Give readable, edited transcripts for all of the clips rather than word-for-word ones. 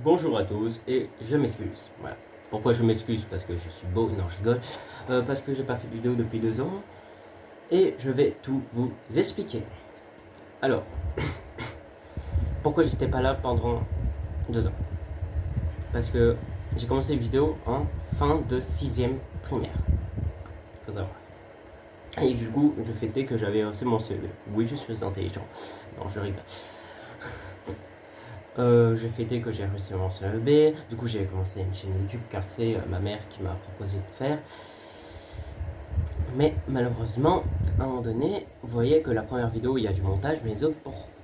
Bonjour à tous et je m'excuse. Voilà. Pourquoi je m'excuse? Parce que je suis beau, non je rigole. Parce que j'ai pas fait de vidéo depuis 2 ans. Et je vais tout vous expliquer. Alors, pourquoi j'étais pas là pendant 2 ans? Parce que j'ai commencé les vidéos en fin de 6ème primaire. Faut savoir. Et du coup, je fêtais que j'avais reçu mon CE. Oui, je suis intelligent. Non, je rigole. J'ai fêté que j'ai reçu mon CEB. Du coup, j'ai commencé une chaîne YouTube car c'est ma mère qui m'a proposé de faire. Mais malheureusement, à un moment donné, vous voyez que la première vidéo, il y a du montage, mais les autres,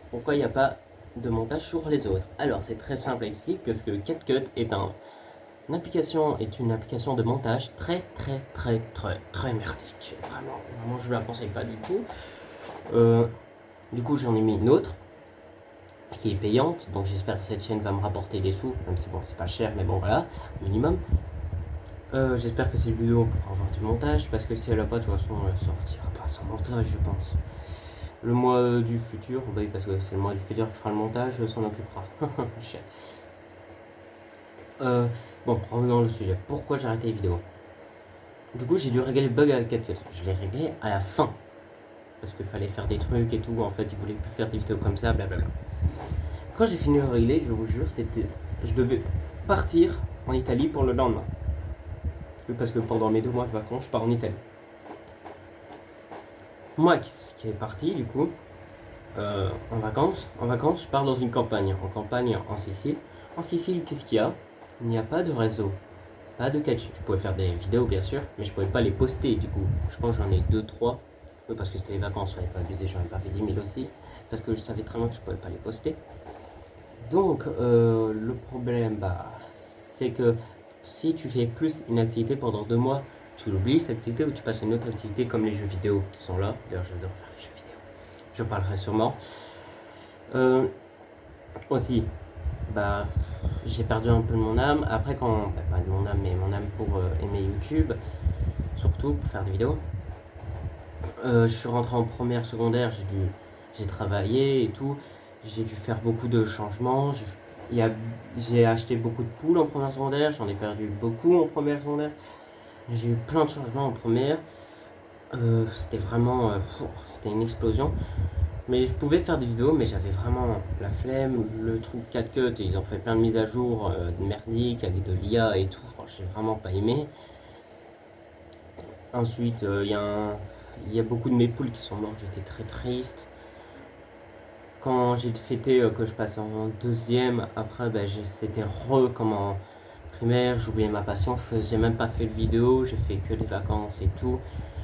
pourquoi il n'y a pas de montage sur les autres? Alors, c'est très simple à expliquer parce que CapCut est une application de montage très merdique. Vraiment, je ne la conseille pas du tout. Du coup, j'en ai mis une autre qui est payante, donc j'espère que cette chaîne va me rapporter des sous, même si bon, c'est pas cher, mais bon, voilà, minimum. J'espère que cette vidéo pourra avoir du montage, parce que si elle a pas, de toute façon, elle sortira pas sans montage, je pense. Le mois du futur, oui, parce que c'est le mois du futur qui fera le montage, s'en occupera. Bon, revenons au sujet. Pourquoi j'ai arrêté les vidéos? Du coup, j'ai dû régler le bug avec CapCut. Je l'ai réglé à la fin. Parce qu'il fallait faire des trucs et tout. En fait, ils voulaient plus faire des vidéos comme ça, blablabla. Quand j'ai fini de régler, je vous jure, je devais partir en Italie pour le lendemain. Parce que pendant mes 2 mois de vacances, je pars en Italie. Moi qui est parti, du coup, en vacances, je pars dans une campagne. En campagne, en Sicile. En Sicile, qu'est-ce qu'il y a? Il n'y a pas de réseau. Pas de catch. Je pouvais faire des vidéos, bien sûr, mais je pouvais pas les poster, du coup. Je pense que j'en ai 2-3. Oui, parce que c'était les vacances, fallait pas abuser, j'en ai pas fait 10 000 aussi. Parce que je savais très bien que je pouvais pas les poster. Donc, le problème, c'est que si tu fais plus une activité pendant 2 mois, tu l'oublies cette activité ou tu passes à une autre activité comme les jeux vidéo qui sont là. D'ailleurs, j'adore faire les jeux vidéo. Je parlerai sûrement. Aussi, j'ai perdu un peu de mon âme. Après, pas de mon âme, mais mon âme pour aimer YouTube, surtout pour faire des vidéos. Je suis rentré en première secondaire, j'ai travaillé et tout. J'ai dû faire beaucoup de changements. J'ai acheté beaucoup de poules en première secondaire, j'en ai perdu beaucoup en première secondaire. J'ai eu plein de changements en première. C'était vraiment c'était une explosion. Mais je pouvais faire des vidéos, mais j'avais vraiment la flemme. Le truc 4Cut, ils ont fait plein de mises à jour merdiques avec de l'IA et tout. Enfin, j'ai vraiment pas aimé. Ensuite, il y a beaucoup de mes poules qui sont mortes, j'étais très triste. Quand j'ai fêté que je passais en 2ème, après c'était comme en primaire, j'oubliais ma passion, j'ai même pas fait de vidéo, j'ai fait que des vacances et tout.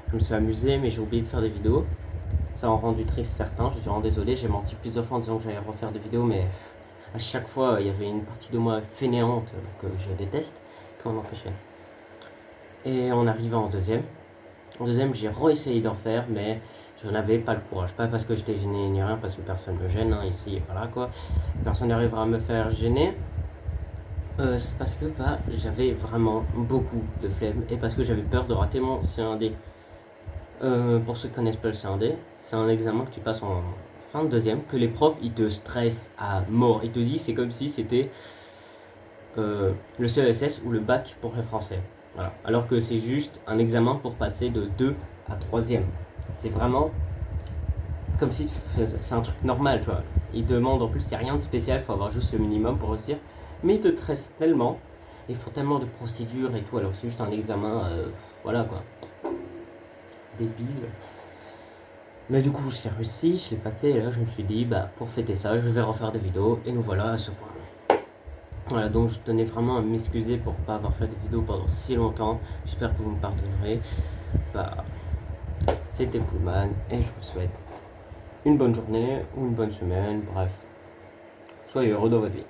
Je me suis amusé, mais j'ai oublié de faire des vidéos. Ça a rendu triste certains, je suis vraiment désolé, j'ai menti plusieurs fois en disant que j'allais refaire des vidéos, mais à chaque fois il y avait une partie de moi fainéante que je déteste, qui m'en empêchait. Et on arrive en 2ème. En 2ème, j'ai re-essayé d'en faire, mais je n'avais pas le courage. Pas parce que j'étais gêné ni rien, parce que personne me gêne, hein, ici, voilà quoi. Personne n'arrivera à me faire gêner. C'est parce que j'avais vraiment beaucoup de flemme et parce que j'avais peur de rater mon C1D. Pour ceux qui connaissent pas le C1D, c'est un examen que tu passes en fin de 2ème, que les profs ils te stressent à mort. Ils te disent c'est comme si c'était le CESS ou le bac pour le français. Voilà. Alors que c'est juste un examen pour passer de 2 à 3ème. C'est vraiment comme si c'est un truc normal, tu vois. Ils demandent en plus, c'est rien de spécial, il faut avoir juste le minimum pour réussir. Mais ils te stressent tellement, ils font tellement de procédures et tout, alors que c'est juste un examen, voilà quoi. Débile. Mais du coup, je l'ai réussi, je l'ai passé, et là je me suis dit, pour fêter ça, je vais refaire des vidéos, et nous voilà à ce point. Voilà, donc je tenais vraiment à m'excuser pour pas avoir fait des vidéos pendant si longtemps. J'espère que vous me pardonnerez. C'était Pullman et je vous souhaite une bonne journée ou une bonne semaine, bref. Soyez heureux dans votre vie.